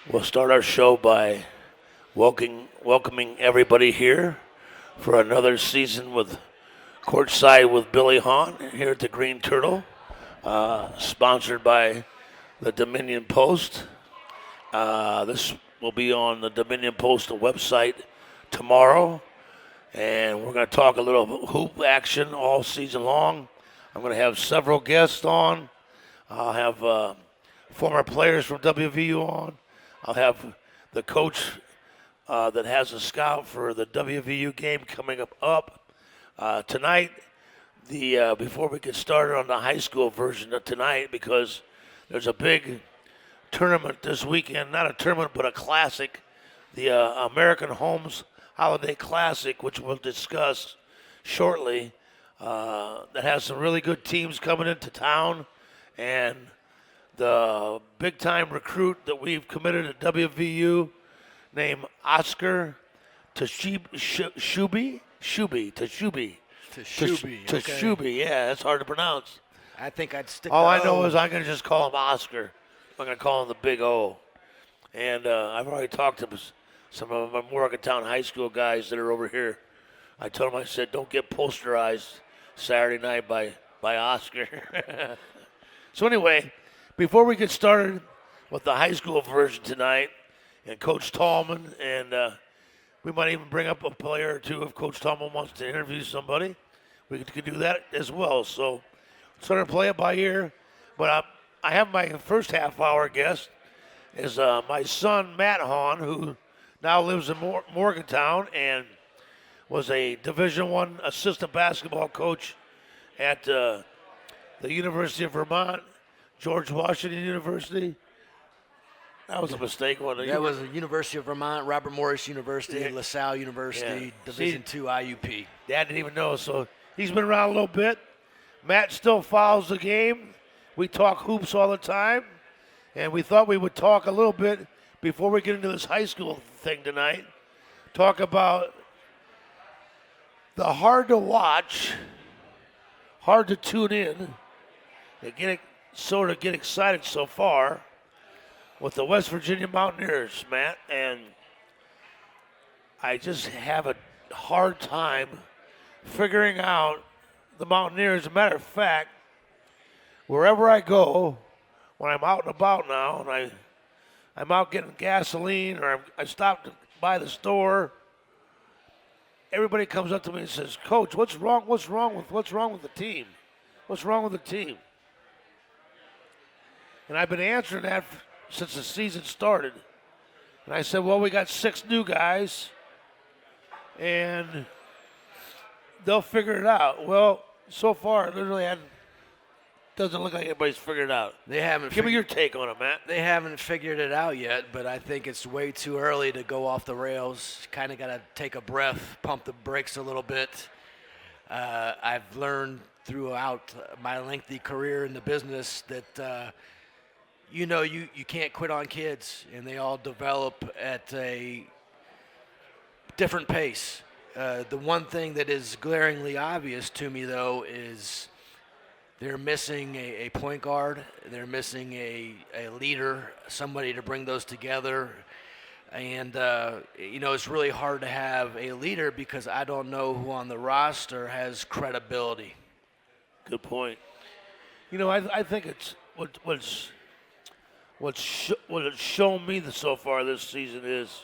We'll start our show by welcoming everybody here for another season with Courtside with Billy Hahn here at the Green Turtle, sponsored by the Dominion Post. This will be on the Dominion Post website tomorrow, and we're going to talk a little hoop action all season long. I'm going to have several guests on. I'll have former players from WVU on. I'll have the coach that has a scout for the WVU game coming up tonight. Before we get started on the high school version of tonight, because there's a big tournament this weekend, not a tournament but a classic, the American Homes Holiday Classic, which we'll discuss shortly, that has some really good teams coming into town, and the big-time recruit that we've committed at WVU named Oscar Tashubi. Yeah, that's hard to pronounce. I think I'd stick. All I know is I'm going to just call him Oscar. I'm going to call him the Big O. And I've already talked to some of my Morgantown High School guys that are over here. I told them, I said, don't get posterized Saturday night by Oscar. So anyway, before we get started with the high school version tonight, and Coach Tallman, and we might even bring up a player or two if Coach Tallman wants to interview somebody. We could do that as well. So sort of play it by ear. But I have my first half-hour guest is my son, Matt Hahn, who now lives in Morgantown and was a Division I assistant basketball coach at the University of Vermont, George Washington University. That was a mistake, wasn't it? That was the University of Vermont, Robert Morris University, LaSalle University, Division II IUP. Dad didn't even know, so he's been around a little bit. Matt still follows the game. We talk hoops all the time, and we thought we would talk a little bit before we get into this high school thing tonight. Talk about the hard to watch, hard to tune in, and get excited so far with the West Virginia Mountaineers, Matt, and I just have a hard time figuring out the Mountaineers. As a matter of fact, wherever I go, when I'm out and about now, and I'm out getting gasoline, or I stop by the store, everybody comes up to me and says, "Coach, what's wrong with the team? What's wrong with the team?" And I've been answering that since the season started. And I said, well, we got 6 new guys, and they'll figure it out. Well, so far, it literally doesn't look like anybody's figured it out. They haven't. Give me your take on it, Matt. They haven't figured it out yet, but I think it's way too early to go off the rails. Kind of got to take a breath, pump the brakes a little bit. I've learned throughout my lengthy career in the business that you can't quit on kids, and they all develop at a different pace. The one thing that is glaringly obvious to me, though, is they're missing a point guard. They're missing a leader, somebody to bring those together. And, it's really hard to have a leader because I don't know who on the roster has credibility. Good point. I think it's what it's shown me so far this season is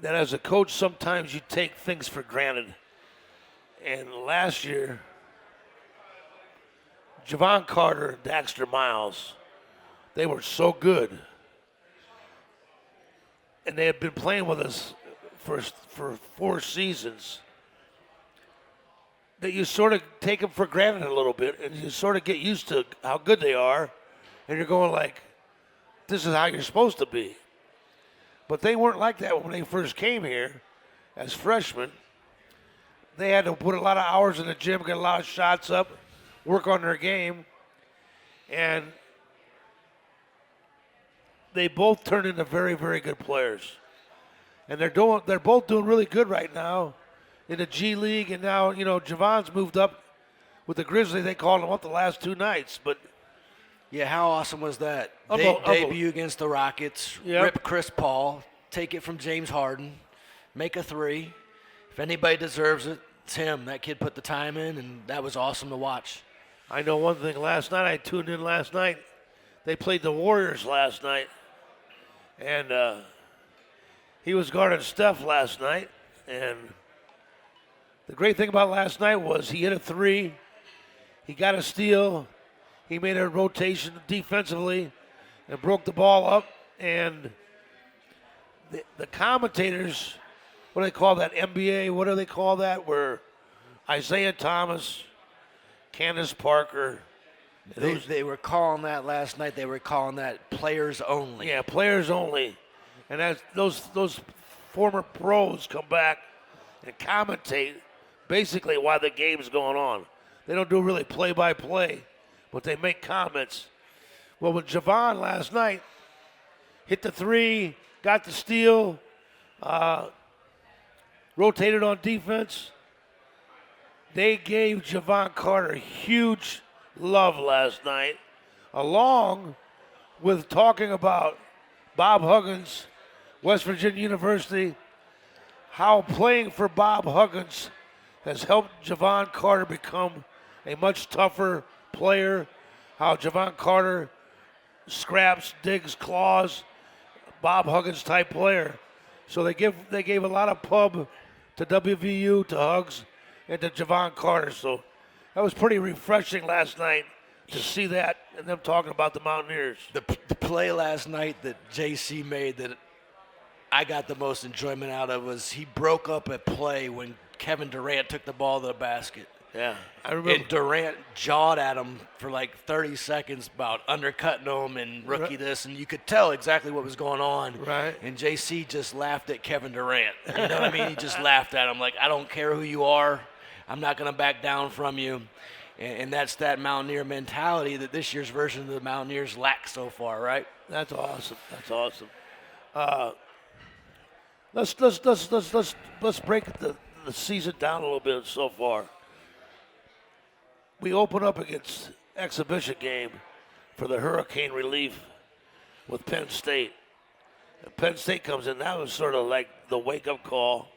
that as a coach, sometimes you take things for granted. And last year, Javon Carter and Daxter Miles, they were so good. And they had been playing with us for 4 seasons that you sort of take them for granted a little bit, and you sort of get used to how good they are. And you're going like, this is how you're supposed to be. But they weren't like that when they first came here as freshmen. They had to put a lot of hours in the gym, get a lot of shots up, work on their game. And they both turned into very, very good players. And they're both doing really good right now in the G League. And now, Javon's moved up with the Grizzlies. They called him up the last 2 nights. But Yeah, how awesome was that? Debut against the Rockets, rip Chris Paul, take it from James Harden, make a three. If anybody deserves it, it's him. That kid put the time in, and that was awesome to watch. I know one thing. Last night, I tuned in last night. They played the Warriors last night, and he was guarding Steph last night. And the great thing about last night was he hit a three, he got a steal, he made a rotation defensively and broke the ball up. And the commentators, what do they call that, NBA, what do they call that, where Isaiah Thomas, Candace Parker. They were calling that last night. They were calling that players only. Yeah, players only. And as those former pros come back and commentate basically while the game's going on. They don't do really play-by-play, but they make comments. Well, with Javon last night, hit the three, got the steal, rotated on defense. They gave Javon Carter huge love last night, along with talking about Bob Huggins, West Virginia University, how playing for Bob Huggins has helped Javon Carter become a much tougher player, how Javon Carter scraps, digs, claws, Bob Huggins type player. So they gave a lot of pub to WVU, to Hugs, and to Javon Carter. So that was pretty refreshing last night to see that and them talking about the Mountaineers. The play last night that JC made that I got the most enjoyment out of was he broke up a play when Kevin Durant took the ball to the basket. Yeah, I remember. And Durant jawed at him for like 30 seconds about undercutting him and rookie this, and you could tell exactly what was going on. Right. And JC just laughed at Kevin Durant. You know what I mean? He just laughed at him like, I don't care who you are. I'm not going to back down from you. And that's that Mountaineer mentality that this year's version of the Mountaineers lack so far, right? That's awesome. That's awesome. Let's break the season down a little bit so far. We open up against exhibition game for the hurricane relief with Penn State. And Penn State comes in. That was sort of like the wake-up call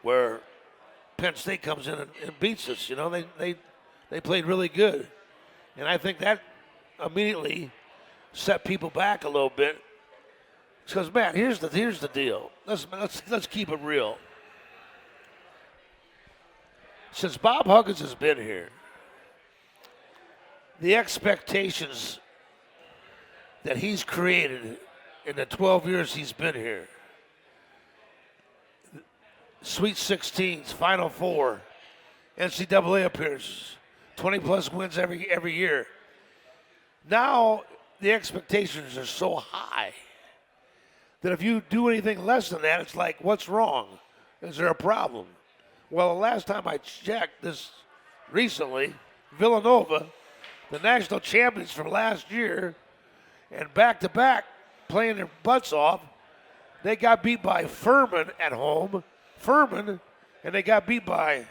where Penn State comes in and beats us. You know, they played really good. And I think that immediately set people back a little bit. Because, man, here's the deal. Let's keep it real. Since Bob Huggins has been here, the expectations that he's created in the 12 years he's been here, Sweet 16s, Final Four, NCAA appearances, 20-plus wins every year. Now the expectations are so high that if you do anything less than that, it's like, what's wrong? Is there a problem? Well, the last time I checked this recently, Villanova, the national champions from last year, and back-to-back playing their butts off, they got beat by Furman at home. Furman, and they got beat by,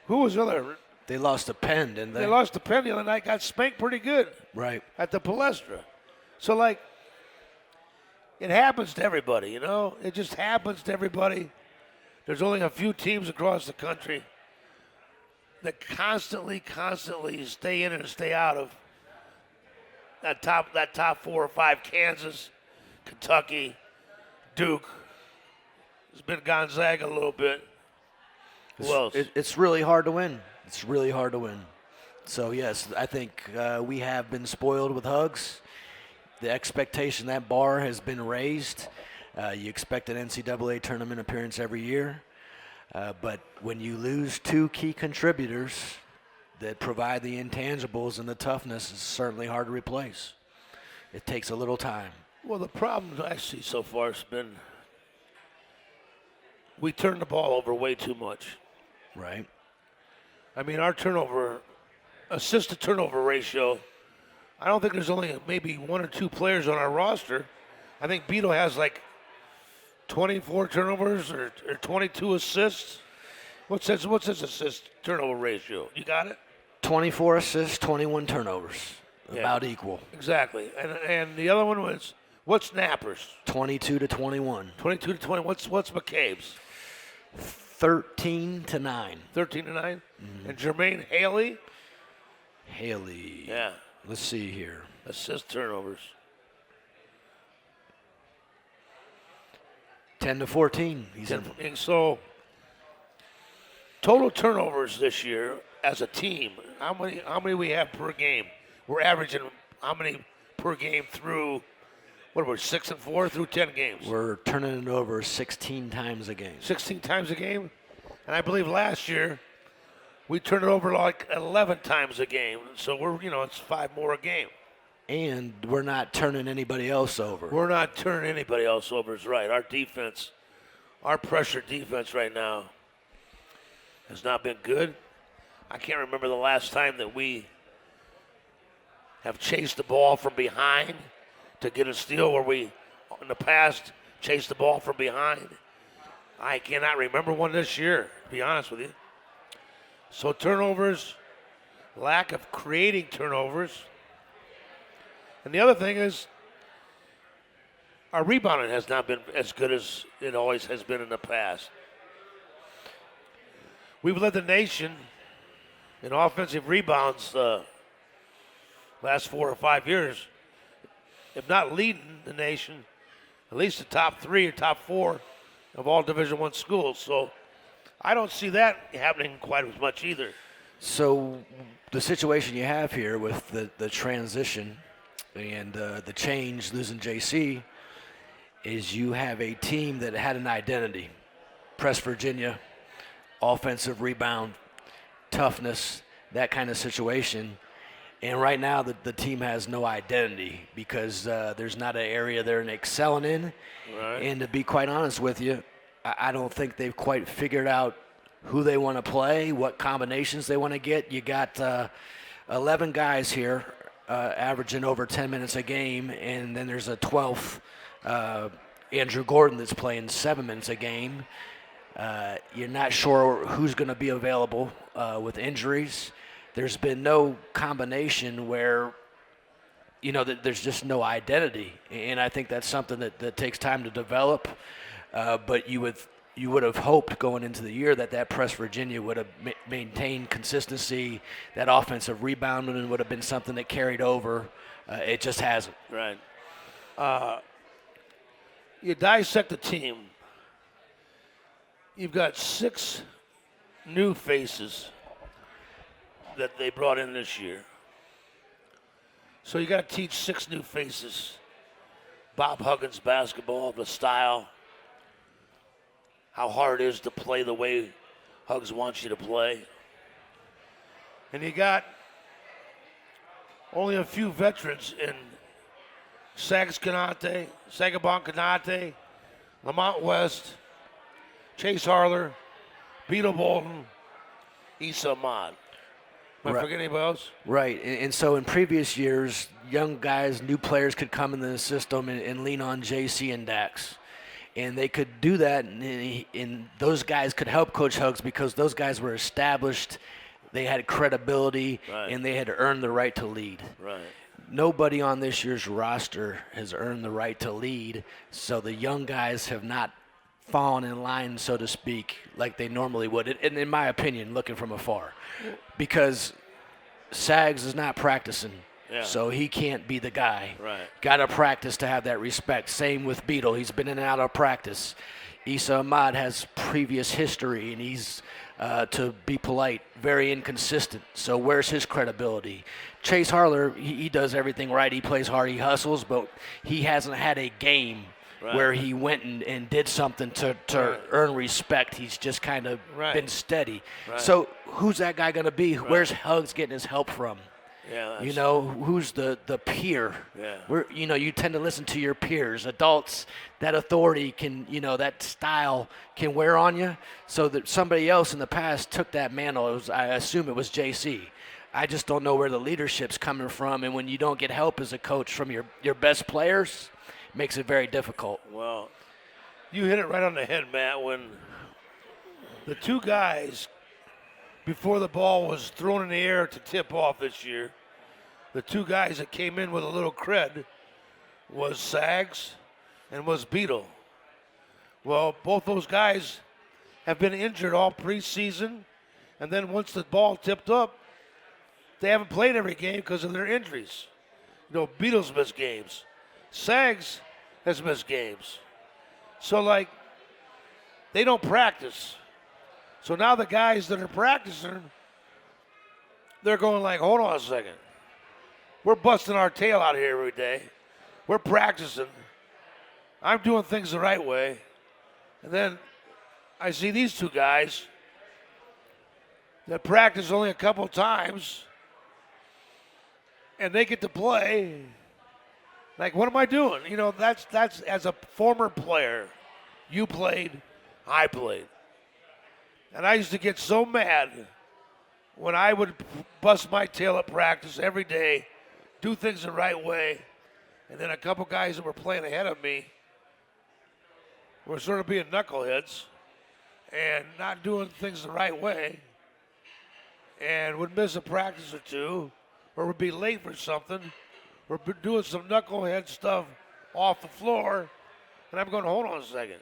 who was the other? They lost to Penn, didn't they? They lost to Penn the other night, got spanked pretty good. Right. At the Palestra. So, like, it happens to everybody, you know? It just happens to everybody. There's only a few teams across the country that constantly stay in and stay out of that top 4 or 5. Kansas, Kentucky, Duke. It's been Gonzaga a little bit. Who else? It's really hard to win. It's really hard to win. So, yes, I think we have been spoiled with Hugs. The expectation, that bar has been raised. You expect an NCAA tournament appearance every year. But when you lose 2 key contributors that provide the intangibles and the toughness, it's certainly hard to replace. It takes a little time. Well, the problem I see so far has been we turn the ball over way too much. Right. I mean, our assist-to-turnover ratio, I don't think there's only maybe 1 or 2 players on our roster. I think Beto has like 24 turnovers or 22 assists. What's his assist-turnover ratio? You got it? 24 assists, 21 turnovers. about equal. Exactly. And the other one was, what's Nappers? 22 to 21. 22 to 20. What's McCabe's? 13 to 9. 13 to 9. And Jermaine Haley? Haley. Yeah. Let's see here. Assist turnovers. 10 to 14. And so, total turnovers this year as a team. How many we have per game? We're averaging how many per game through? What are we, 6 and 4 through 10 games? We're turning it over 16 times a game. 16 times a game, and I believe last year we turned it over like 11 times a game. So it's 5 more a game. And we're not turning anybody else over. We're not turning anybody else over. Is right. Our defense, our pressure defense right now has not been good. I can't remember the last time that we have chased the ball from behind to get a steal where we, in the past, chased the ball from behind. I cannot remember one this year, to be honest with you. So turnovers, lack of creating turnovers. And the other thing is, our rebounding has not been as good as it always has been in the past. We've led the nation in offensive rebounds last 4 or 5 years. If not leading the nation, at least the top 3 or top 4 of all Division I schools. So I don't see that happening quite as much either. So the situation you have here with the transition and the change, losing JC, is you have a team that had an identity. Press Virginia, offensive rebound, toughness, that kind of situation. And right now, the team has no identity because there's not an area they're excelling in. Right. And to be quite honest with you, I don't think they've quite figured out who they want to play, what combinations they want to get. You got 11 guys here averaging over 10 minutes a game, and then there's a 12th, Andrew Gordon, that's playing 7 minutes a game. You're not sure who's going to be available with injuries. There's been no combination where, there's just no identity. And I think that's something that takes time to develop. But you would have hoped going into the year that Press Virginia would have maintained consistency, that offensive rebounding would have been something that carried over. It just hasn't. Right. You dissect the team. You've got 6 new faces that they brought in this year. So you got to teach 6 new faces Bob Huggins basketball, the style, how hard it is to play the way Hugs wants you to play. And you got only a few veterans in Sagabon Kanate, Lamont West, Chase Harler, Beetle Bolton, Issa Ahmad. Am I forgetting anybody else? Right, and so in previous years, young guys, new players could come into the system and lean on JC and Dax. And they could do that, and those guys could help Coach Hugs because those guys were established, they had credibility, right, and they had earned the right to lead. Right. Nobody on this year's roster has earned the right to lead, so the young guys have not fallen in line, so to speak, like they normally would. And in my opinion, looking from afar, because Sags is not practicing, so he can't be the guy. Right. Got to practice to have that respect. Same with Beetle. He's been in and out of practice. Issa Ahmad has previous history, and he's, to be polite, very inconsistent. So where's his credibility? Chase Harler, he does everything right. He plays hard. He hustles, but he hasn't had a game where he went and did something to earn respect. He's just kind of been steady. Right. So who's that guy going to be? Where's Hugs getting his help from? Yeah, Who's the peer? Yeah. You tend to listen to your peers. Adults, that authority can, that style can wear on you. So that somebody else in the past took that mantle. I assume it was JC. I just don't know where the leadership's coming from. And when you don't get help as a coach from your best players, it makes it very difficult. Well, you hit it right on the head, Matt, when the 2 guys before the ball was thrown in the air to tip off this year, the two guys that came in with a little cred was Sags and was Beetle. Well, both those guys have been injured all preseason, and then once the ball tipped up, they haven't played every game because of their injuries. Beetle's missed games. Sags has missed games. So, they don't practice. So now the guys that are practicing, they're going hold on a second. We're busting our tail out here every day. We're practicing. I'm doing things the right way. And then I see these two guys that practice only a couple times, and they get to play. What am I doing? That's as a former player. You played, I played. And I used to get so mad when I would bust my tail at practice every day, do things the right way, and then a couple guys that were playing ahead of me were sort of being knuckleheads and not doing things the right way and would miss a practice or two or would be late for something or be doing some knucklehead stuff off the floor. And I'm going, hold on a second.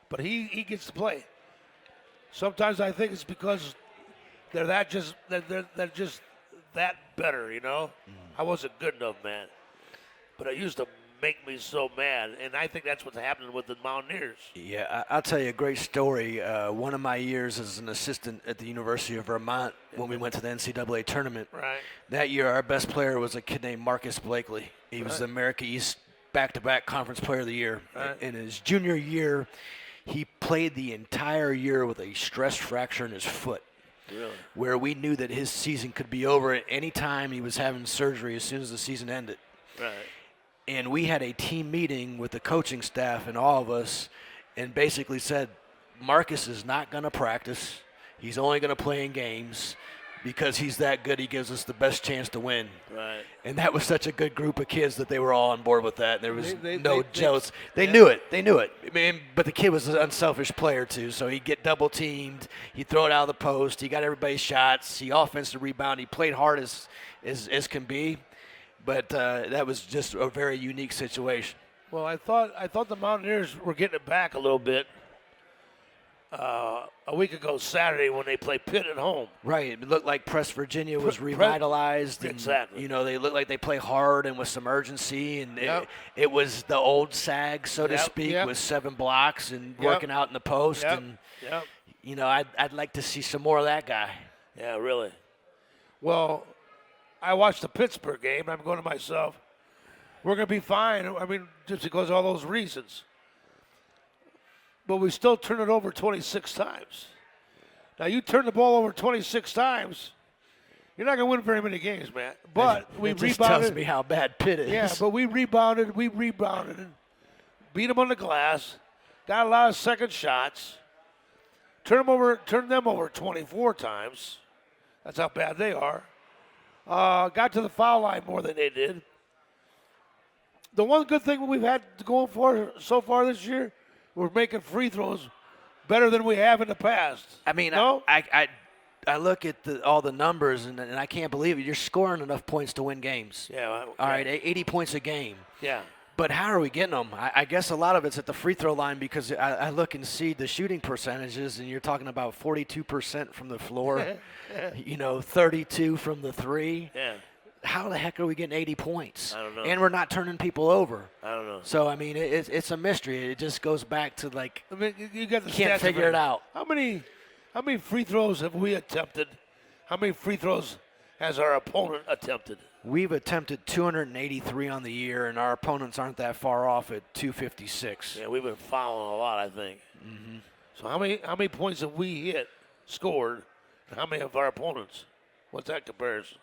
But he gets to play. Sometimes I think it's because they're just that better, I wasn't good enough, man. But it used to make me so mad, and I think that's what's happening with the Mountaineers. Yeah, I'll tell you a great story. One of my years as an assistant at the University of Vermont when we went to the NCAA tournament. Right. That year, our best player was a kid named Marcus Blakely. He was the America East back-to-back Conference Player of the Year. Right. In his junior year, he played the entire year with a stress fracture in his foot. Really? Where we knew that his season could be over at any time. He was having surgery as soon as the season ended. Right. And we had a team meeting with the coaching staff and all of us and basically said, Marcus is not going to practice. He's only going to play in games because he's that good. He gives us the best chance to win. Right. And that was such a good group of kids that they were all on board with that. There was no jealous. They yeah. knew it. They knew it. I mean, but the kid was an unselfish player, too. So he'd get double teamed. He'd throw it out of the post. He got everybody's shots. He offensive rebound. He played hard as can be. But that was just a very unique situation. Well, I thought the Mountaineers were getting it back a little bit a week ago Saturday when they played Pitt at home. Right. It looked like Press Virginia was revitalized. And, exactly. They looked like they play hard and with some urgency. And it was the old SAG, so to speak, with 7 blocks and working out in the post. And, I'd like to see some more of that guy. Yeah, really. Well, I watched the Pittsburgh game, and I'm going to myself, we're going to be fine. I mean, just because of all those reasons. But we still turn it over 26 times. Now, you turn the ball over 26 times, you're not going to win very many games, man. But we it rebounded. Just tells me how bad Pitt is. Yeah, but we rebounded, and beat them on the glass, got a lot of second shots, turned them over 24 times. That's how bad they are. Got to the foul line more than they did. The one good thing we've had going for so far this year, we're making free throws better than we have in the past. I mean, no? I look at all the numbers, and I can't believe it. You're scoring enough points to win games. Yeah. All right, 80 points a game. Yeah. But how are we getting them? I guess a lot of it's at the free throw line because I look and see the shooting percentages, and you're talking about 42% from the floor, 32 from the three. Yeah. How the heck are we getting 80 points? I don't know. And we're not turning people over. I don't know. So, I mean, it's a mystery. It just goes back to, you got the can't stats figure it out. How many free throws have we attempted? How many free throws has our opponent attempted? We've attempted 283 on the year, and our opponents aren't that far off at 256. Yeah, we've been fouling a lot, I think. Mm-hmm. So how many points have we scored, and how many of our opponents? What's that comparison?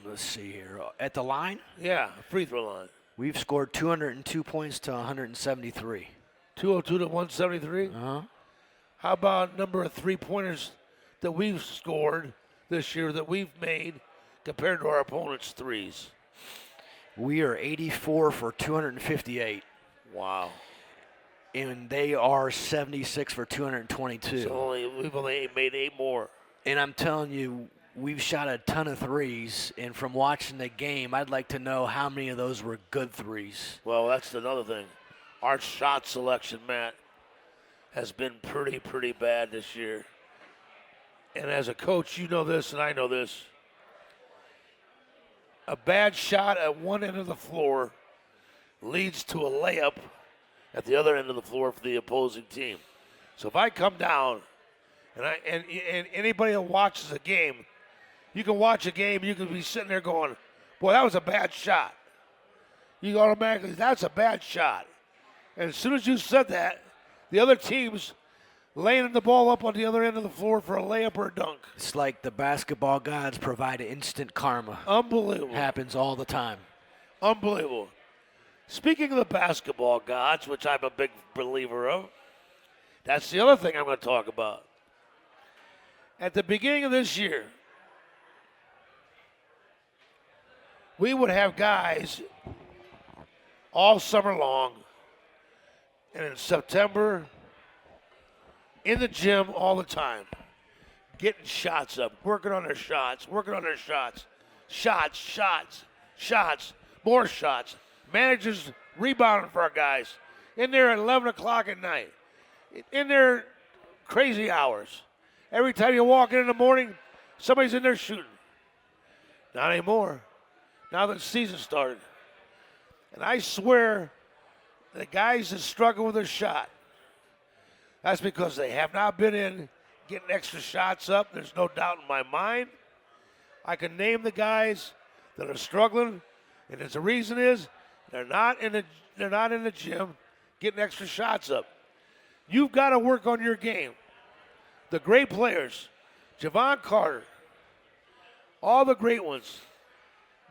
Let's see here. At the line? Yeah, free throw line. We've scored 202 points to 173. 202 to 173? Uh-huh. How about number of three-pointers that we've scored this year that we've made compared to our opponent's threes? We are 84 for 258. Wow. And they are 76 for 222. So we've only made 8 more. And I'm telling you, we've shot a ton of threes, and from watching the game, I'd like to know how many of those were good threes. Well, that's another thing. Our shot selection, Matt, has been pretty bad this year. And as a coach, you know this and I know this. A bad shot at one end of the floor leads to a layup at the other end of the floor for the opposing team. So if I come down and anybody that watches a game, you can watch a game, you can be sitting there going, boy, that was a bad shot. You automatically, that's a bad shot. And as soon as you said that, the other team's laying the ball up on the other end of the floor for a layup or a dunk. It's like the basketball gods provide instant karma. Unbelievable. Happens all the time. Unbelievable. Speaking of the basketball gods, which I'm a big believer of, that's the other thing I'm going to talk about. At the beginning of this year, we would have guys all summer long and in September in the gym all the time, getting shots up, working on their shots, shots, more shots. Managers rebounding for our guys in there at 11 o'clock at night, in their crazy hours. Every time you walk in the morning, somebody's in there shooting. Not anymore. Now that the season started. And I swear the guys that struggle with their shot, that's because they have not been in getting extra shots up. There's no doubt in my mind. I can name the guys that are struggling, and the reason is they're not in the gym getting extra shots up. You've got to work on your game. The great players, Javon Carter, all the great ones,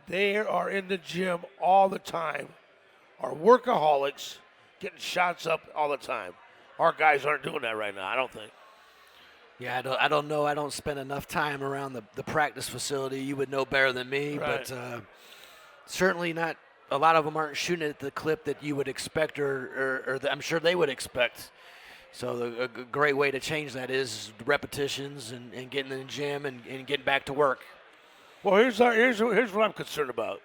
they are in the gym all the time, are workaholics, getting shots up all the time. Our guys aren't doing that right now, I don't think. Yeah, I don't know. I don't spend enough time around the practice facility. You would know better than me, Right. but certainly not. A lot of them aren't shooting at the clip that you would expect, or I'm sure they would expect. So a great way to change that is repetitions and getting in the gym and getting back to work. Well, here's what I'm concerned about.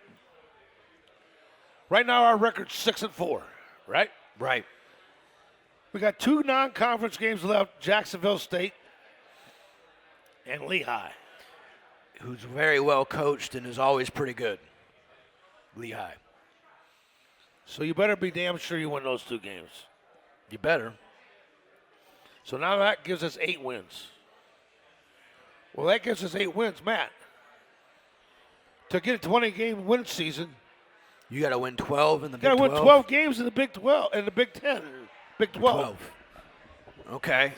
Right now, our record's 6-4, right? Right. We got 2 non-conference games left: Jacksonville State and Lehigh. Who's very well coached and is always pretty good. Lehigh. So you better be damn sure you win those 2 games. You better. So now that gives us 8 wins. Well, that gives us 8 wins, Matt. To get a 20-game win season, you got to win 12 in the Big 12. You got to win 12 games in the Big 12 and the Big 10, Big 12. Okay.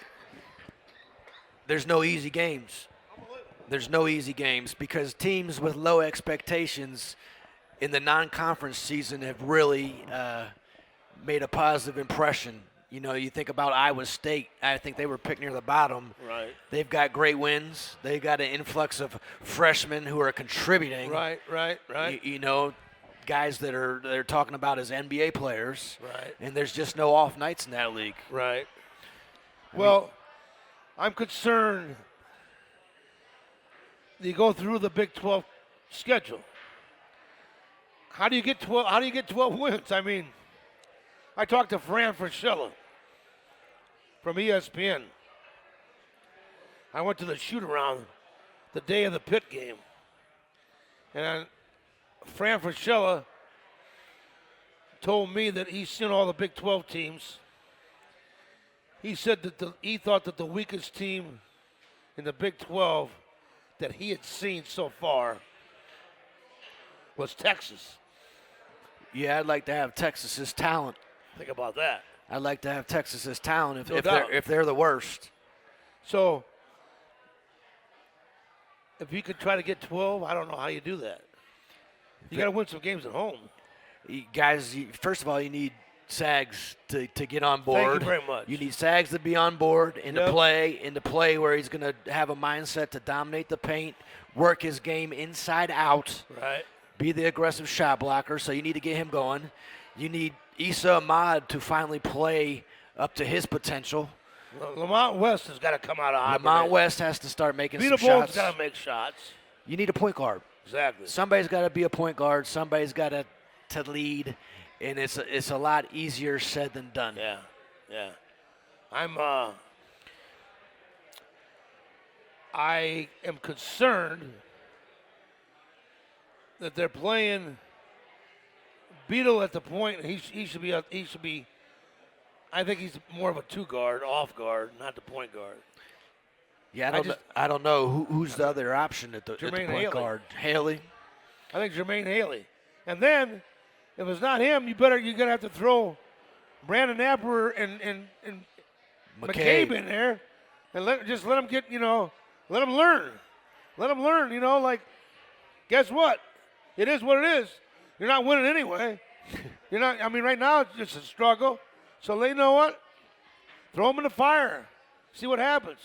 There's no easy games. There's no easy games because teams with low expectations in the non-conference season have really made a positive impression. You know, you think about Iowa State. I think they were picked near the bottom. Right. They've got great wins. They've got an influx of freshmen who are contributing. Right. You know, guys that they're talking about as NBA players. Right. And there's just no off nights in that league. Right. Well, I'm concerned you go through the Big 12 schedule. How do you get 12? How do you get 12 wins? I mean, I talked to Fran Fraschilla from ESPN. I went to the shoot-around the day of the Pitt game. And Fran Fraschilla told me that he's seen all the Big 12 teams. He said that he thought that the weakest team in the Big 12 that he had seen so far was Texas. Yeah, I'd like to have Texas's talent. Think about that. I'd like to have Texas's talent No if they're the worst. So, if you could try to get 12, I don't know how you do that. You got to win some games at home. Guys, first of all, you need Sags to get on board. Thank you very much. You need Sags to be on board and to play where he's going to have a mindset to dominate the paint, work his game inside out. Right. Be the aggressive shot blocker, so you need to get him going. You need Issa Ahmad to finally play up to his potential. Lamont West has got to come out of hibernation. Lamont West has to start making some Vita shots. Bolt's got to make shots. You need a point guard. Exactly. Somebody's got to be a point guard. Somebody's got to lead, and it's a lot easier said than done. Yeah. I am concerned that they're playing Beetle at the point. He should be. I think he's more of a two guard, off guard, not the point guard. Yeah, I don't know who's the other option at the point Haley. guard. Haley. I think Jermaine Haley. And then, if it's not him, you're gonna have to throw Brandon Apper and McCabe in there, and let them get let them learn. Let them learn. Like, guess what? It is what it is. You're not winning anyway. You're not. I mean, right now it's just a struggle. So you know what? Throw them in the fire. See what happens.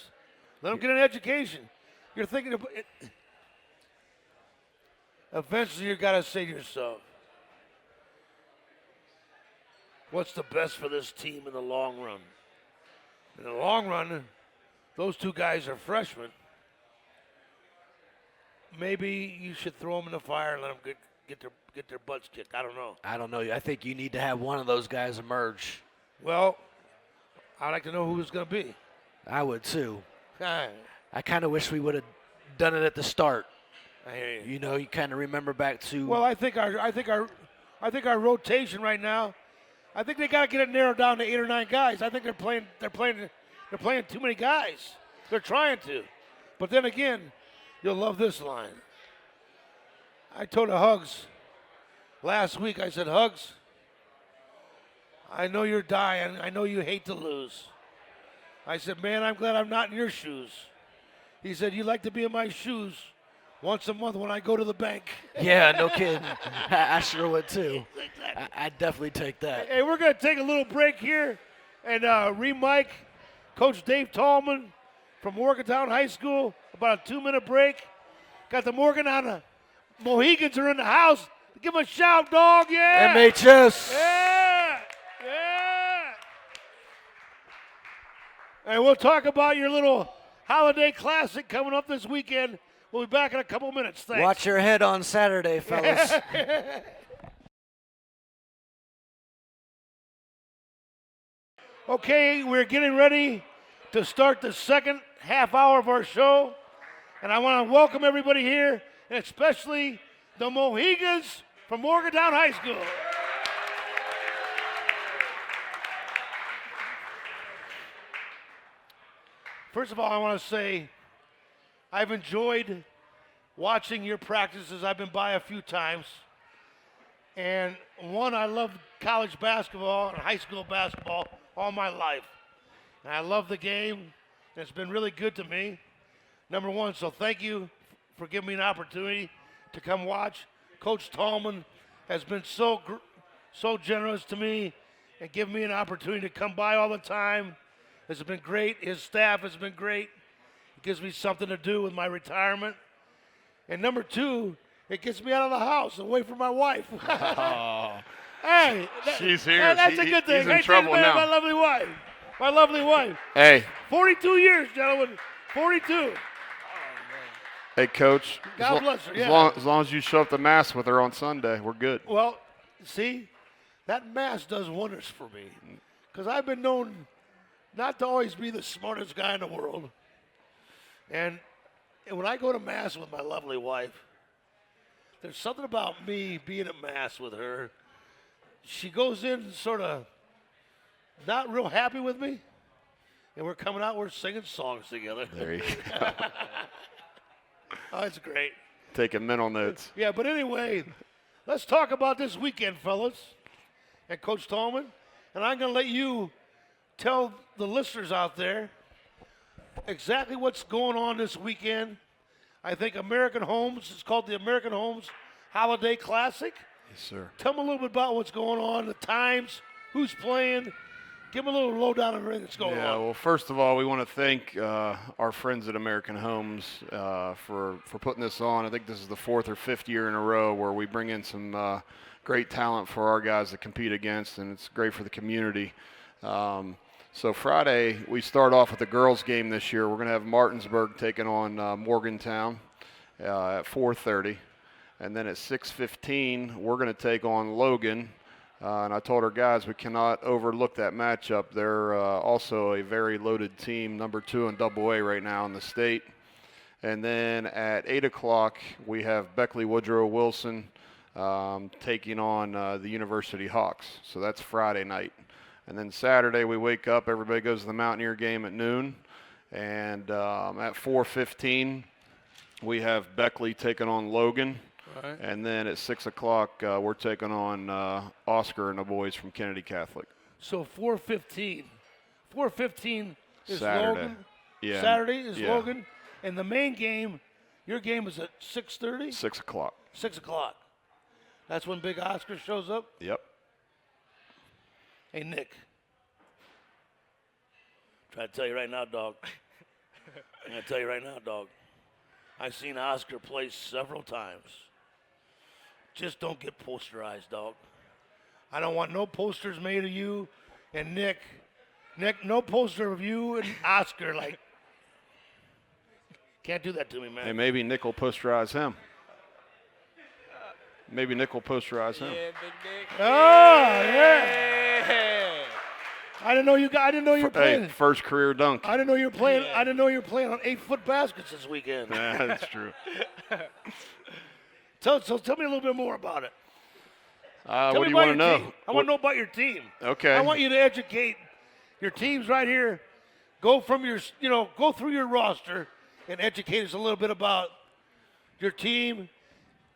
Let them get an education. You're thinking of it. Eventually, you got to say to yourself, what's the best for this team in the long run? In the long run, those two guys are freshmen. Maybe you should throw them in the fire and let them get their butts kicked. I don't know. I don't know. I think you need to have one of those guys emerge. Well, I'd like to know who it's going to be. I would too. I kind of wish we would have done it at the start. I hear you. You know, you kind of remember back to. Well, I think our rotation right now. I think they got to get it narrowed down to 8 or 9 guys. I think they're playing too many guys. They're trying to, but then again, you'll love this line. I told Hugs last week. I said, Hugs, I know you're dying. I know you hate to lose. I said, man, I'm glad I'm not in your shoes. He said, you like to be in my shoes once a month when I go to the bank. Yeah, no kidding. I sure would too. I'd definitely take that. Hey, we're going to take a little break here and re-mic Coach Dave Tallman from Morgantown High School. About a 2-minute break. Got the Morgantown Mohegans are in the house. Give them a shout, dog. Yeah. MHS. Yeah. And we'll talk about your little holiday classic coming up this weekend. We'll be back in a couple minutes. Thanks. Watch your head on Saturday, fellas. Okay, we're getting ready to start the second half hour of our show. And I want to welcome everybody here, and especially the Mohegans from Morgantown High School. First of all, I want to say I've enjoyed watching your practices. I've been by a few times. And one, I love college basketball and high school basketball all my life. And I love the game, and it's been really good to me. Number one, so thank you for giving me an opportunity to come watch. Coach Tallman has been so generous to me and giving me an opportunity to come by all the time. It's been great. His staff has been great. It gives me something to do with my retirement. And number two, it gets me out of the house, away from my wife. Oh. Hey, she's here. That's a good thing. He's in trouble now. My lovely wife. My lovely wife. Hey. 42 years, gentlemen. 42. Hey, Coach. God bless her. Yeah. As long as you show up to Mass with her on Sunday, we're good. Well, see, that Mass does wonders for me. Because I've been known not to always be the smartest guy in the world. And when I go to Mass with my lovely wife, there's something about me being at Mass with her. She goes in sort of not real happy with me. And we're coming out, we're singing songs together. There you go. Oh, it's great. Taking mental notes. Yeah, but anyway, let's talk about this weekend, fellas, and Coach Tallman. And I'm going to let you tell the listeners out there exactly what's going on this weekend. I think American Homes, it's called the American Homes Holiday Classic. Yes, sir. Tell them a little bit about what's going on, the times, who's playing. Give them a little lowdown on everything that's going on. Yeah, well, first of all, we want to thank our friends at American Homes for putting this on. I think this is the 4th or 5th year in a row where we bring in some great talent for our guys to compete against, and it's great for the community. So Friday, we start off with the girls' game this year. We're going to have Martinsburg taking on Morgantown at 4:30. And then at 6:15, we're going to take on Logan. And I told our guys we cannot overlook that matchup. They're also a very loaded team, number 2 in AA right now in the state. And then at 8 o'clock, we have Beckley Woodrow Wilson taking on the University Hawks. So that's Friday night. And then Saturday, we wake up, everybody goes to the Mountaineer game at noon. And at 4:15, we have Beckley taking on Logan. Right. And then at 6 o'clock, we're taking on Oscar and the boys from Kennedy Catholic. So 4:15. 4:15 is Saturday. Logan. Yeah. Saturday is Yeah. Logan. And the main game, your game is at 6:30? 6 o'clock. 6 o'clock. That's when Big Oscar shows up? Yep. Hey, Nick. Try to tell you right now, dog. I'm going to tell you right now, dog. I've seen Oscar play several times. Just don't get posterized, dog. I don't want no posters made of you and Nick. Nick, no poster of you and Oscar. Like, can't do that to me, man. Hey, maybe Nick will posterize him. Maybe Nick will posterize him. Yeah, Big Nick. Oh, yeah. I didn't know you were playing. Hey, first career dunk. I didn't know you were playing. Yeah. I didn't know you were playing on 8-foot baskets this weekend. That's true. Tell me a little bit more about it. What Tell do me you about want to your know? team. I want to know about your team. Okay. I want you to educate your teams right here. Go from your, go through your roster and educate us a little bit about your team.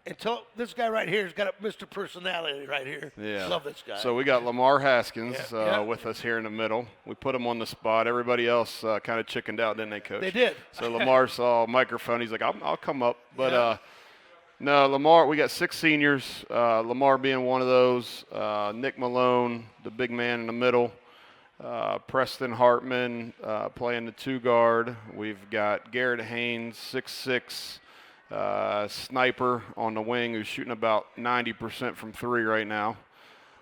And tell this guy right here has got a Mr. Personality right here. Yeah. Love this guy. So we got Lamar Haskins Yeah. with us here in the middle. We put him on the spot. Everybody else kind of chickened out, didn't they, Coach? They did. So Lamar saw a microphone. He's like, I'll come up. But Yeah. no, Lamar, we got 6 seniors, Lamar being one of those, Nick Malone, the big man in the middle, Preston Hartman playing the 2 guard. We've got Garrett Haynes, 6'6", sniper on the wing who's shooting about 90% from 3 right now.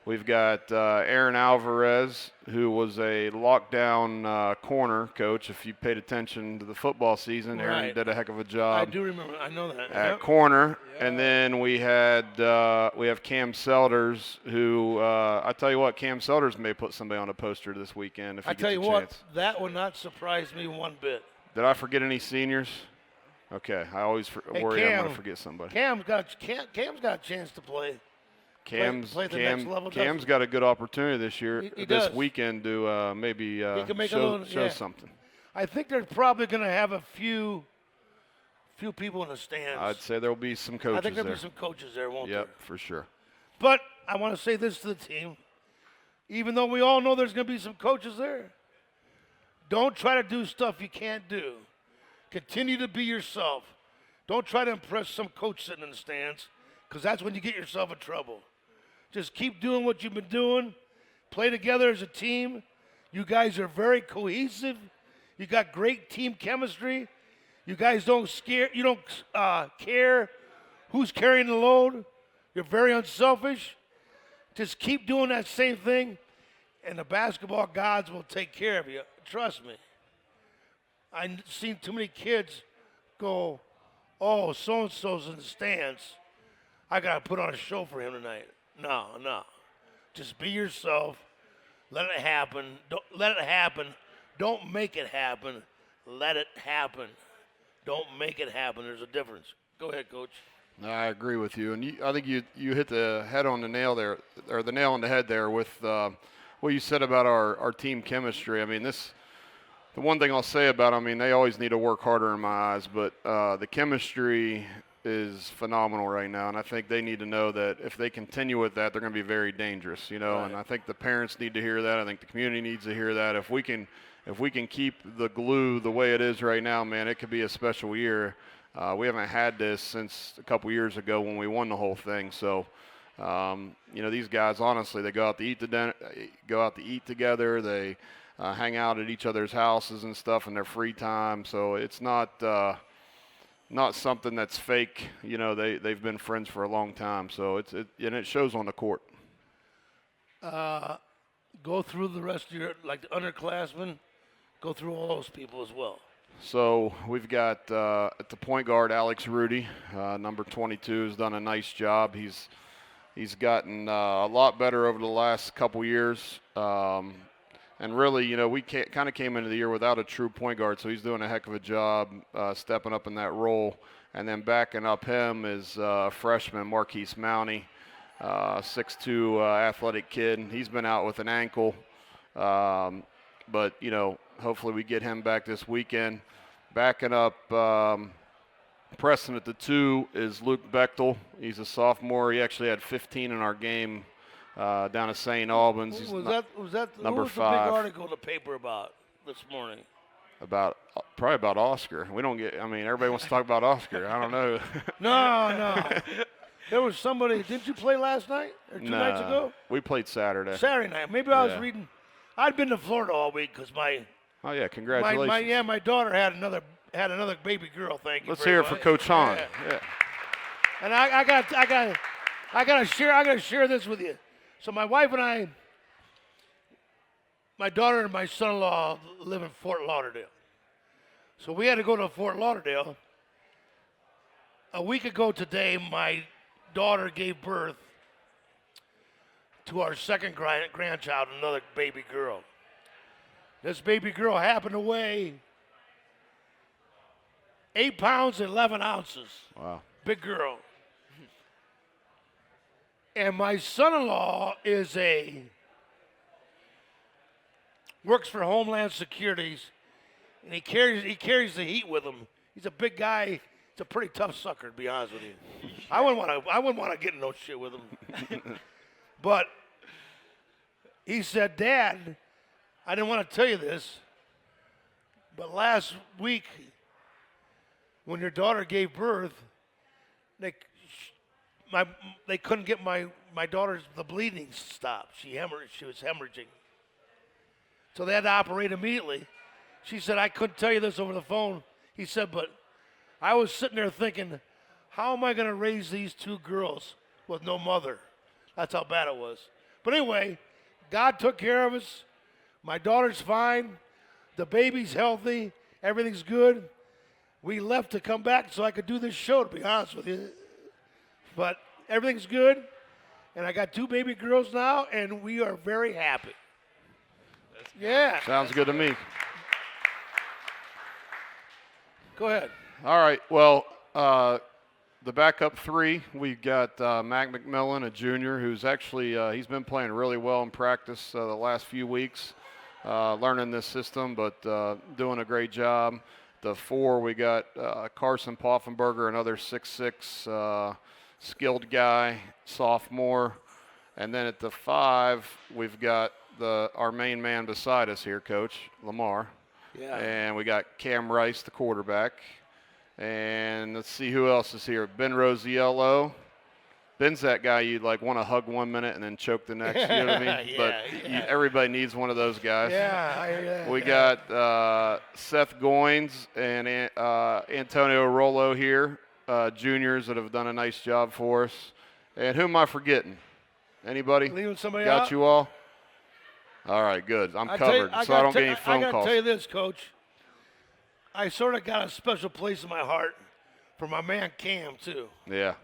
We've got Aaron Alvarez, who was a lockdown corner coach. If you paid attention to the football season, Aaron Right. did a heck of a I job do remember. I know that. at Yep. corner. And then we have Cam Selders, who I tell you what, Cam Selders may put somebody on a poster this weekend if he I gets tell a you chance. what, that would not surprise me one bit. Did I forget any seniors? Okay, I always worry I'm going Cam. to forget somebody. Cam's got a chance to play. Cam's play the next level, Cam's doesn't got a good opportunity this year, He this does. weekend to maybe can make a show little- yeah. something. I think they're probably going to have a few people in the stands. I'd say there'll be some coaches I think there'll there. be some coaches there, won't Yep, there? for sure. But I want to say this to the team. Even though we all know there's going to be some coaches there, don't try to do stuff you can't do. Continue to be yourself. Don't try to impress some coach sitting in the stands, because that's when you get yourself in trouble. Just keep doing what you've been doing. Play together as a team. You guys are very cohesive. You got great team chemistry. You guys don't care who's carrying the load. You're very unselfish. Just keep doing that same thing, and the basketball gods will take care of you. Trust me. I've seen too many kids go, oh, so-and-so's in the stands. I got to put on a show for him tonight. No. Just be yourself. Let it happen. Don't let it happen. Don't make it happen. Let it happen. Don't make it happen. There's a difference. Go ahead, Coach. I agree with you, and I think you hit the head on the nail there, or the nail on the head there with what you said about our team chemistry. I mean, the one thing I'll say about them, I mean, they always need to work harder in my eyes, but the chemistry is phenomenal right now, and I think they need to know that if they continue with that, they're going to be very dangerous, Right. And I think the parents need to hear that. I think the community needs to hear that. If we can keep the glue the way it is right now, man, it could be a special year. We haven't had this since a couple years ago when we won the whole thing. So, these guys, honestly, they go out to eat together. They hang out at each other's houses and stuff in their free time. So it's not something that's fake. They've been friends for a long time. So it shows on the court. go through the rest of your, like the underclassmen, go through all those people as well. So we've got at the point guard Alex Rudi, number 22, has done a nice job. He's gotten a lot better over the last couple years. And really, you know, we kind of came into the year without a true point guard, so he's doing a heck of a job stepping up in that role. And then backing up him is freshman Marquise Mounty, 6'2", athletic kid. He's been out with an ankle, but, you know, hopefully we get him back this weekend. Backing up Preston at the 2 is Luke Bechtel. He's a sophomore. He actually had 15 in our game down at St. Albans. He's Was that number who was 5. the big article in the paper about this morning? Probably about Oscar. We don't get. I mean, everybody wants to talk about Oscar. I don't know. No. There was somebody. Didn't you play last night or 2 nights ago? We played Saturday. Saturday night. Maybe I was reading. I'd been to Florida all week because Oh yeah, congratulations. my daughter had another baby girl. Thank you. Let's hear it for Coach Hahn. Yeah. And I gotta share this with you. So my wife and I, my daughter and my son-in-law live in Fort Lauderdale. So we had to go to Fort Lauderdale. A week ago today, my daughter gave birth to our second grandchild, another baby girl. This baby girl happened to weigh 8 pounds and 11 ounces. Wow. Big girl. And my son-in-law works for Homeland Securities, and he carries the heat with him. He's a big guy. He's a pretty tough sucker, to be honest with you. I wouldn't want to get in no shit with him. But he said, Dad, I didn't want to tell you this, but last week when your daughter gave birth, they couldn't get my daughter's the bleeding stopped. She was hemorrhaging. So they had to operate immediately. She said, I couldn't tell you this over the phone. He said, but I was sitting there thinking, how am I going to raise these 2 girls with no mother? That's how bad it was. But anyway, God took care of us. My daughter's fine. The baby's healthy. Everything's good. We left to come back so I could do this show, to be honest with you. But everything's good. And I got 2 baby girls now, and we are very happy. Yeah. Sounds good to me. Go ahead. All right. Well, the backup 3, we've got Mac McMillan, a junior, who's actually he's been playing really well in practice the last few weeks, learning this system, but doing a great job. The 4, we got Carson Poffenberger, another 6'6", skilled guy, sophomore. And then at the 5, we've got our main man beside us here, Coach, Lamar. Yeah. And we got Cam Rice, the quarterback. And let's see who else is here. Ben Rosiello. Ben's that guy you'd like want to hug 1 minute and then choke the next. You know what I mean? But everybody needs one of those guys. Yeah. We got Seth Goins and Antonio Rollo here, juniors that have done a nice job for us. And who am I forgetting? Anybody? Leaving somebody got out? you all? All right, good. I'm covered, so I don't get any phone calls. I got to tell you this, Coach. I sort of got a special place in my heart for my man Cam, too. Yeah.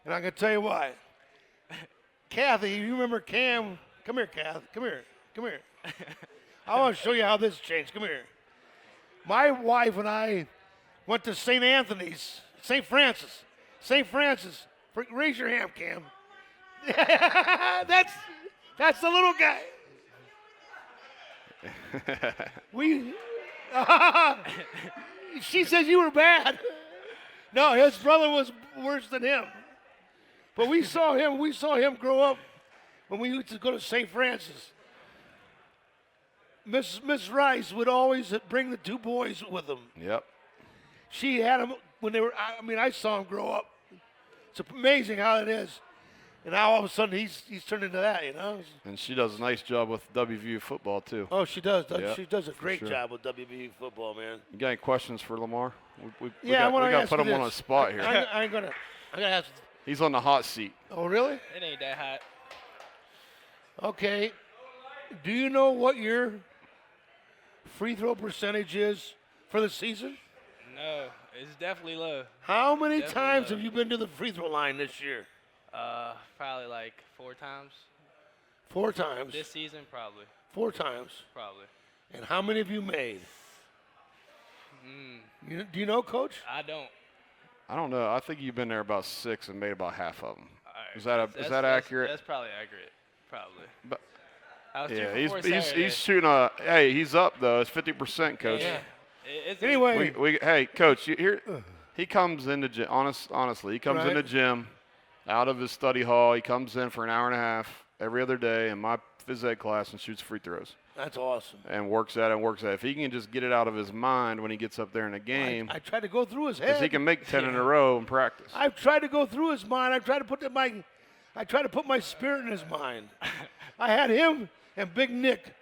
And I'm going to tell you why. Kathy, you remember Cam? Come here, Kathy. Come here. I want to show you how this changed. Come here. My wife and I went to St. Anthony's, St. Francis. Raise your hand, Cam. That's the little guy. She says you were bad. No, his brother was worse than him. But we saw him grow up when we used to go to St. Francis. Miss Rice would always bring the 2 boys with them. Yep. She had them when they were, I saw them grow up. It's amazing how it is. And now all of a sudden he's turned into that, you know. And she does a nice job with WVU football too. Oh, she does. Yep, she does a great job with WVU football, man. You got any questions for Lamar? We I got to put him on a spot here. I'm gonna ask. He's on the hot seat. Oh, really? It ain't that hot. Okay. Do you know what your free throw percentage is for the season? No, it's definitely low. How many Definitely times low. have you been to the free throw line this year? Probably like 4 times. 4 times. This season, probably. 4 times. Probably. And how many have you made? Do you know, Coach? I don't. I don't know. I think you've been there about 6 and made about half of them. All right. Is that accurate? That's probably accurate. Probably. But I was yeah, 3 for 4 Saturday. he's shooting a. Hey, he's up though. It's 50%, Coach. Yeah. It's Anyway, Hey, Coach, he comes into gym. Honestly, he comes Right. in the gym, out of his study hall. He comes in for an hour and a half every other day in my phys ed class and shoots free throws that's awesome. and works at it. If he can just get it out of his mind when he gets up there in a game, I tried to go through his because head. he can make 10 in a row in practice. I've tried to go through his mind. I tried to put my spirit in his mind. I had him and Big Nick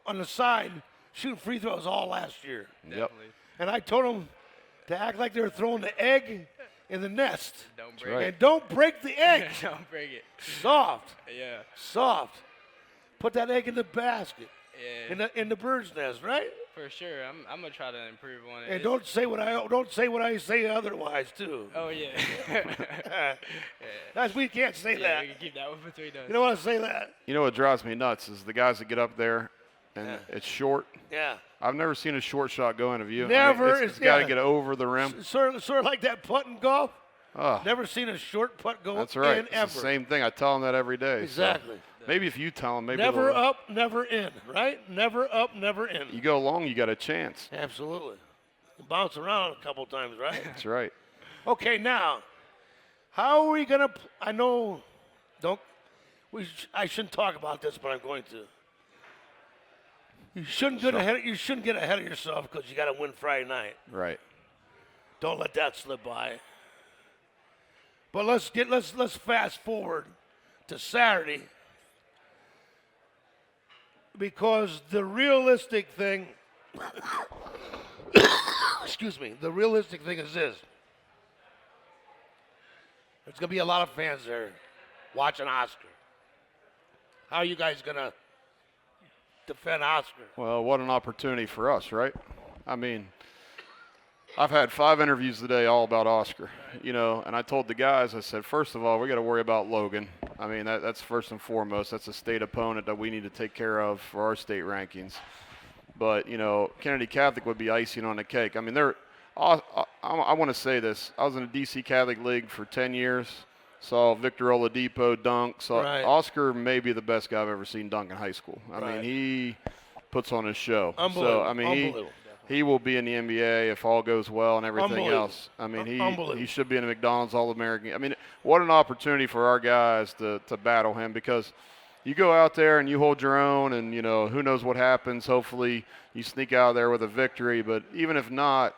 on the side shooting free throws all last year. Yep. Definitely. And I told them to act like they were throwing the egg in the nest. Don't break right. And don't break the egg. it. Don't break it. Soft. Yeah. Soft. Put that egg in the basket. Yeah. In the bird's nest, right? For sure. I'm gonna try to improve on it. And don't say what I say otherwise too. Oh yeah. We can't say Yeah, that. we can keep that one between us. You don't want to say that. You know what drives me nuts is the guys that get up there and Yeah. it's short. Yeah. I've never seen a short shot go in. Have you? Never. It's got to Yeah. get over the rim. Sort of like that putt in golf. Oh, Never seen a short putt go that's right. in It's ever. the same thing. I tell them that every day. so Exactly. maybe if you tell them, maybe Never they'll- up, never in, right? Never up, never in. You go long, you got a chance. Absolutely. Bounce around a couple times, right? That's right. Okay, now, how are we gonna? I know, I shouldn't talk about this, but I'm going to. You shouldn't get ahead of yourself because you got to win Friday night. Right. Don't let that slip by. But let's fast forward to Saturday, because the realistic thing. Excuse me. The realistic thing is this. There's going to be a lot of fans there watching Oscar. How are you guys going to defend Oscar? Well, what an opportunity for us, right? I mean, I've had 5 interviews today all about Oscar, and I told the guys, I said, first of all, we got to worry about Logan. I mean, that's first and foremost. That's a state opponent that we need to take care of for our state rankings. But, Kennedy Catholic would be icing on the cake. I mean, I want to say this. I was in a D.C. Catholic League for 10 years. Saw Victor Oladipo dunk. Right. Oscar may be the best guy I've ever seen dunk in high school. I mean, he puts on his show. Unbelievable. So, I mean, Unbelievable. he will be in the NBA if all goes well and everything Unbelievable. else. I mean, he should be in the McDonald's All-American. I mean, what an opportunity for our guys to battle him, because you go out there and you hold your own, and, who knows what happens. Hopefully you sneak out there with a victory. But even if not,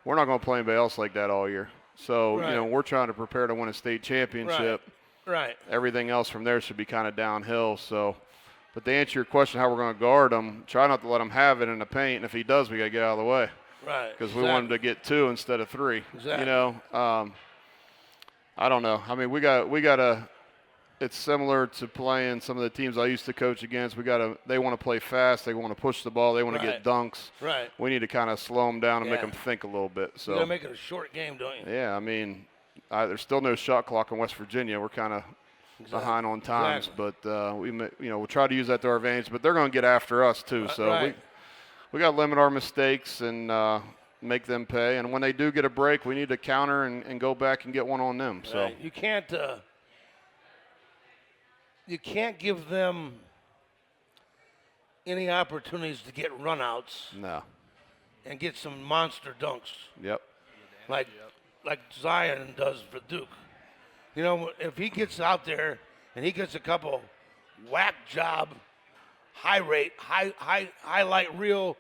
we're not going to play anybody else like that all year. So, Right. we're trying to prepare to win a state championship. Right. Everything else from there should be kind of downhill. So, but to answer your question, how we're going to guard him, try not to let him have it in the paint. And if he does, we got to get out of the way. Right. Because we want him to get 2 instead of 3. Exactly. I don't know. I mean, we got to. It's similar to playing some of the teams I used to coach against. They want to play fast. They want to push the ball. They want to get dunks. Right. We need to kind of slow them down and make Yeah. them think a little bit. So. You're going to make it a short game, don't you? Yeah, I mean, there's still no shot clock in West Virginia. We're kind of behind on times, but we'll try to use that to our advantage. But they're going to get after us too, so Right. we got to limit our mistakes and make them pay. And when they do get a break, we need to counter and go back and get one on them. So Right. You can't give them any opportunities to get runouts no, and get some monster dunks yep, like Zion does for Duke. If he gets out there and he gets a couple whack job, highlight reel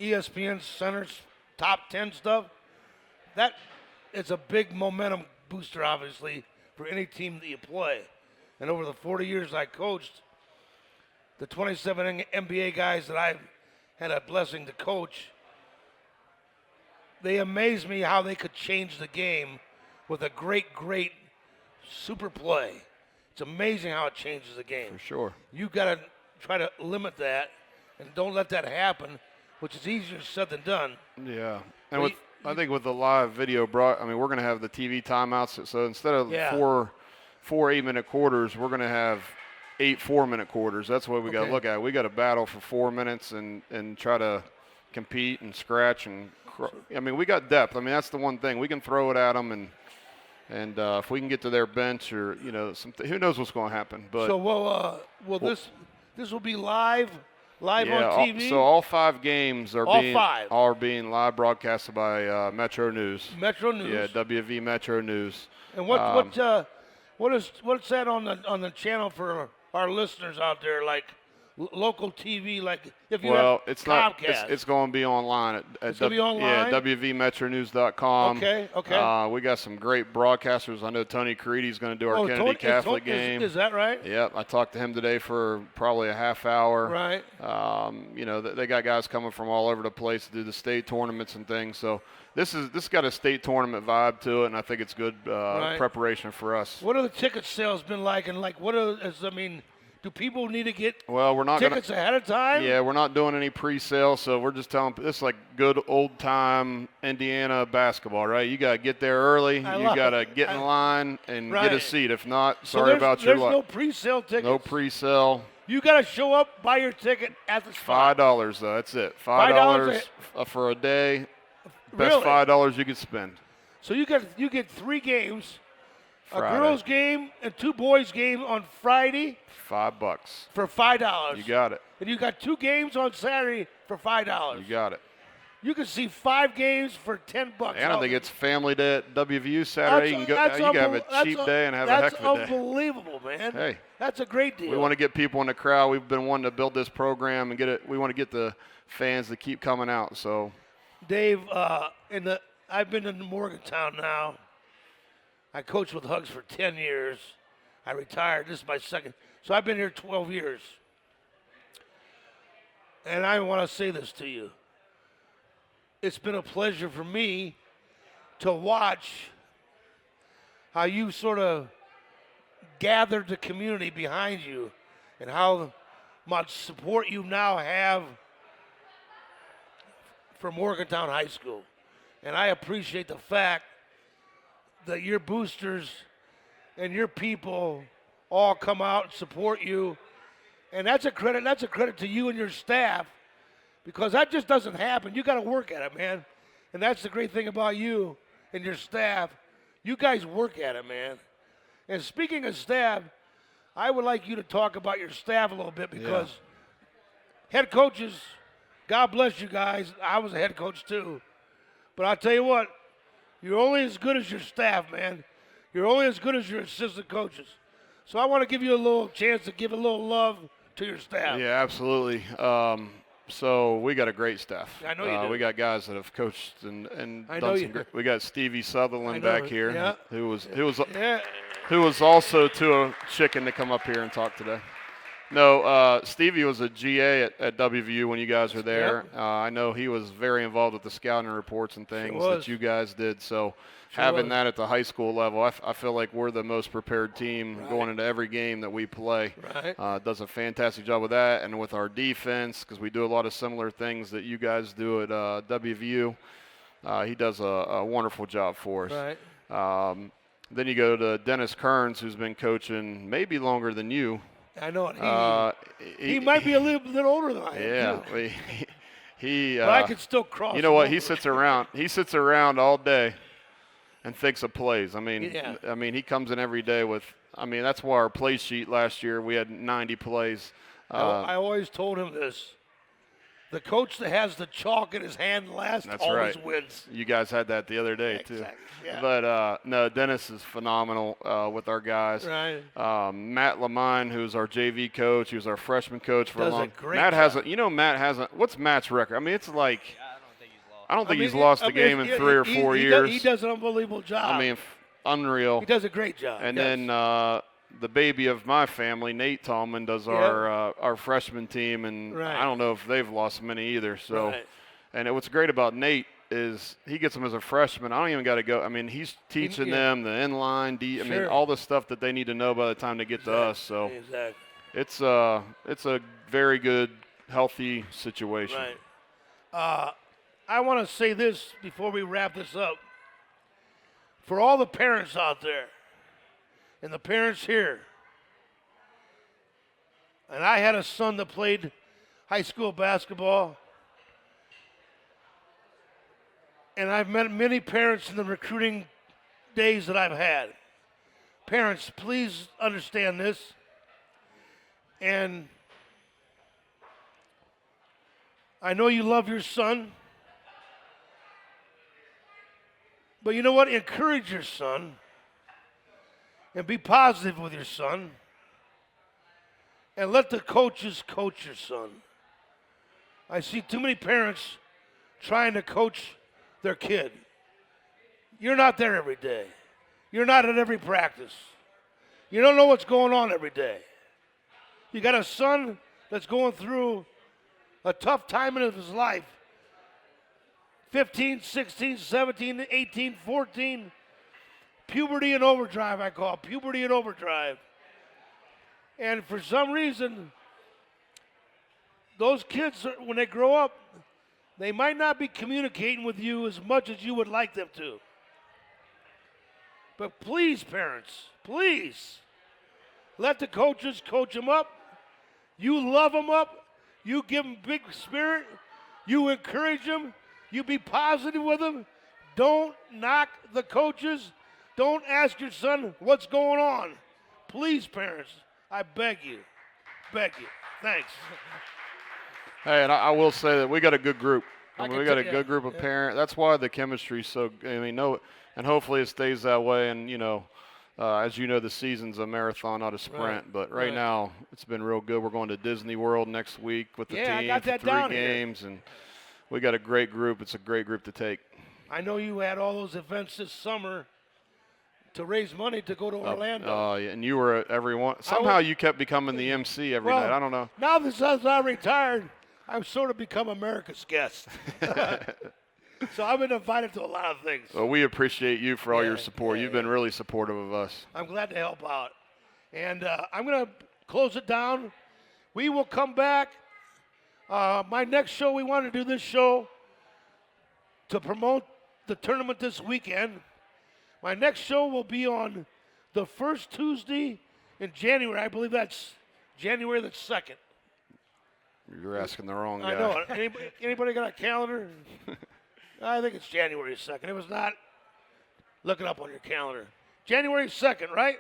ESPN centers, top 10 stuff, that is a big momentum booster, obviously, for any team that you play. And over the 40 years I coached, the 27 NBA guys that I've had a blessing to coach, they amaze me how they could change the game with a great super play. It's amazing how it changes the game. for sure. You got to try to limit that and don't let that happen, which is easier said than done. Yeah, and I think with the live video we're going to have the TV timeouts. So instead of four 8-minute quarters, we're going to have 8 4-minute quarters. That's what we got to look at. We got to battle for 4 minutes and try to compete and scratch we got depth. That's the one thing. We can throw it at them and if we can get to their bench or who knows what's going to happen. But so this will be live on TV. So all 5 games are being live broadcasted by Metro News. Metro News. Yeah, WV Metro News. And what's that on the channel for our listeners out there, like local TV, like if you have it's Comcast? not. It's going to be online It's going to be online. Yeah, WVMetroNews.com. Okay. We got some great broadcasters. I know Tony Caridi's going to do our Kennedy Catholic game. Is that right? Yep. I talked to him today for probably a half hour. Right. They got guys coming from all over the place to do the state tournaments and things. So this got a state tournament vibe to it, and I think it's good preparation for us. What are the ticket sales been like, and do people need to get we're not tickets ahead of time? Yeah, we're not doing any pre-sale, so we're just telling this is like good old-time Indiana basketball, right? You got to get there early. You got to get in line and get a seat. If not, sorry about your luck. There's no pre-sale tickets? No pre-sale. You got to show up, buy your ticket at the spot. $5, though. That's it. $5 for a day. Best $5 you could spend. So you get 3 games. Friday. A girls' game and 2 boys' games on Friday. $5 for $5. You got it. And you got 2 games on Saturday for $5. You got it. You can see 5 games for $10. And I think it's family day at WVU Saturday. You can have a cheap day and have a heck of a day. That's unbelievable, man. Hey, that's a great deal. We want to get people in the crowd. We've been wanting to build this program and get it. We want to get the fans to keep coming out. So, Dave, I've been in Morgantown now. I coached with Hugs for 10 years. I retired. This is my second. So I've been here 12 years. And I want to say this to you. It's been a pleasure for me to watch how you sort of gathered the community behind you and how much support you now have for Morgantown High School. And I appreciate the fact that your boosters and your people all come out and support you. And that's a credit to you and your staff, because that just doesn't happen. You got to work at it, man. And that's the great thing about you and your staff. You guys work at it, man. And speaking of staff, I would like you to talk about your staff a little bit, because head coaches, God bless you guys. I was a head coach too. But I'll tell you what, you're only as good as your staff, man. You're only as good as your assistant coaches. So I want to give you a little chance to give a little love to your staff. Yeah, absolutely. So we got a great staff. I know you do. We got guys that have coached and I done know some great. We got Stevie Sutherland back here, yeah. who was also a chicken to come up here and talk today. No, Stevie was a GA at WVU when you guys were there. Yep. I know he was very involved with the scouting reports and things that you guys did. So having that at the high school level, I feel like we're the most prepared team going into every game that we play. Right. Does a fantastic job with that, and with our defense, because we do a lot of similar things that you guys do at WVU. He does a wonderful job for us. Right. Then you go to Dennis Kearns, who's been coaching maybe longer than you. I know. He might be a little bit older than I am. Yeah. But I could still cross. You know what? He sits around all day and thinks of plays. I mean, he comes in every day with. That's why our play sheet last year we had 90 plays. I always told him this. The coach that has the chalk in his hand last always wins. You guys had that the other day too. Yeah. But no, Dennis is phenomenal with our guys. Right. Matt Lamine, who's our JV coach, he was our freshman coach for a long. Matt hasn't. Matt hasn't. What's Matt's record? It's like. I don't think he's lost a game in 3 or 4 years. He does an unbelievable job. Unreal. He does a great job. And then the baby of my family, Nate Tallman, does our freshman team, and I don't know if they've lost many either. So, and what's great about Nate is he gets them as a freshman. I don't even got to go. He's teaching them the inline, all the stuff that they need to know by the time they get to us. So it's a very good, healthy situation. Right. I want to say this before we wrap this up. For all the parents out there and the parents here, and I had a son that played high school basketball, and I've met many parents in the recruiting days that I've had. Parents, please understand this. And I know you love your son, but you know what? Encourage your son and be positive with your son, and let the coaches coach your son. I see too many parents trying to coach their kid. You're not there every day. You're not at every practice. You don't know what's going on every day. You got a son that's going through a tough time in his life. 15, 16, 17, 18, 14. Puberty and overdrive, I call it. Puberty and overdrive. And for some reason, those kids, when they grow up, they might not be communicating with you as much as you would like them to. But please, parents, please, let the coaches coach them up. You love them up. You give them big spirit. You encourage them. You be positive with them. Don't knock the coaches. Don't ask your son what's going on. Please, parents, I beg you. Beg you. Thanks. Hey, and I will say that we got a good group. I We can got a tell- good group of parents. That's why the chemistry's so. And hopefully it stays that way. And as you know, the season's a marathon, not a sprint. Right, But right now, it's been real good. We're going to Disney World next week with the Yeah, I team got for that 3 down here. games, and we got a great group. It's a great group to take. I know you had all those events this summer to raise money to go to Orlando. Yeah, and you were at every one. Somehow you kept becoming the MC every night. I don't know. Now that since I retired, I've sort of become America's guest. So I've been invited to a lot of things. Well, we appreciate you for all your Yeah, support. yeah, You've been really supportive of us. I'm glad to help out. And I'm going to close it down. We will come back. My next show, we want to do this show to promote the tournament this weekend. My next show will be on the first Tuesday in January. I believe that's January the 2nd. You're asking the wrong guy. I know. Anybody got a calendar? I think it's January 2nd. If it's not, look it up on your calendar. January 2nd, right?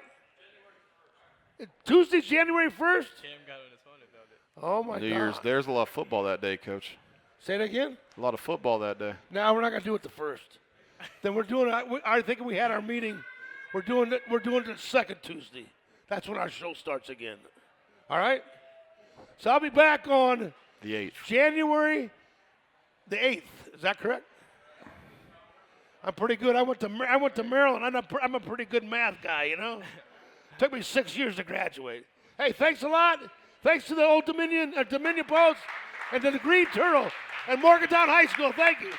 Tuesday's January 1st? Cam got on his phone and found it. Oh, my New God. Year's. There's a lot of football that day, Coach. Say it again? A lot of football that day. No, we're not going to do it the 1st. Then we're doing it. I think we had our meeting. We're doing it the second Tuesday. That's when our show starts again. All right? So I'll be back on The 8th. January the 8th. Is that correct? I'm pretty good. I went to Maryland. I'm a pretty good math guy, you know. Took me 6 years to graduate. Hey, thanks a lot. Thanks to the Old Dominion Post and to the Green Turtle and Morgantown High School. Thank you.